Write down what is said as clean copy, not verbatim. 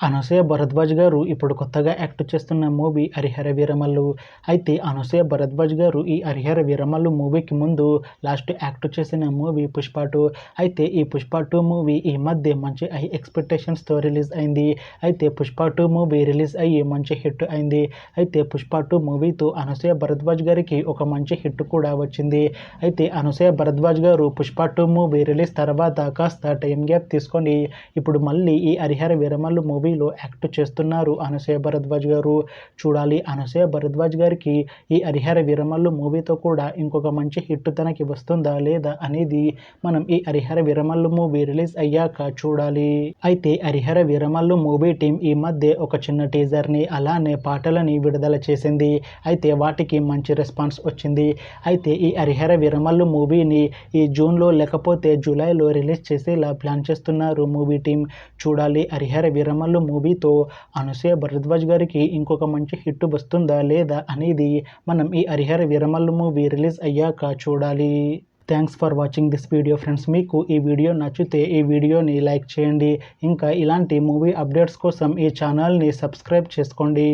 అనసూయ భరద్వాజ్ గారు ఇప్పుడు కొత్తగా యాక్ట్ చేస్తున్న మూవీ హరిహర వీరమల్లు. అయితే అనసూయ భరద్వాజ్ గారు ఈ హరిహర వీరమల్లు మూవీకి ముందు లాస్ట్ యాక్ట్ చేసిన మూవీ పుష్ప 2. అయితే ఈ పుష్ప 2 మూవీ ఈ మధ్య మంచి హై ఎక్స్పెక్టేషన్స్తో రిలీజ్ అయింది. అయితే పుష్ప 2 మూవీ రిలీజ్ అయ్యి మంచి హిట్ అయింది. అయితే పుష్ప 2 మూవీతో అనసూయ భరద్వాజ్ గారికి ఒక మంచి హిట్ కూడా వచ్చింది. అయితే అనసూయ భరద్వాజ్ గారు పుష్ప 2 మూవీ రిలీజ్ తర్వాత కాస్త టైం గ్యాప్ తీసుకొని ఇప్పుడు మళ్ళీ ఈ హరిహర వీరమల్లు మూవీలో యాక్ట్ చేస్తున్నారు అనసూయ భరద్వాజ్ గారు. చూడాలి అనసూయ భరద్వాజ్ గారికి ఈ హరిహర వీరమల్లు మూవీతో కూడా ఇంకొక మంచి హిట్ తనకి వస్తుందా లేదా అనేది మనం ఈ హరిహర వీరమల్లు మూవీ రిలీజ్ అయ్యాక చూడాలి. అయితే హరిహర వీరమల్లు మూవీ టీం ఈ మధ్య ఒక చిన్న టీజర్ని అలానే పాటలని విడుదల చేసింది. అయితే వాటికి మంచి రెస్పాన్స్ వచ్చింది. అయితే ఈ హరిహర వీరమల్లు మూవీని ఈ జూన్లో లేకపోతే జూలైలో రిలీజ్ చేసేలా ప్లాన్ చేస్తున్నారు మూవీ టీం. చూడాలి హరిహర వీరమల్లు మూవీతో అనసూయ భరద్వాజ్ గారికి ఇంకొక మంచి హిట్ వస్తుందా లేదా అనేది మనం ఈ హరిహర వీరమల్లు మూవీ రిలీజ్ అయ్యాక చూడాలి. Thanks for watching this video friends. మీకు ఈ వీడియో నచ్చితే ఈ వీడియోని లైక్ చేయండి. ఇంకా ఇలాంటి మూవీ అప్డేట్స్ కోసం ఈ ఛానల్ని సబ్స్క్రైబ్ చేసుకోండి.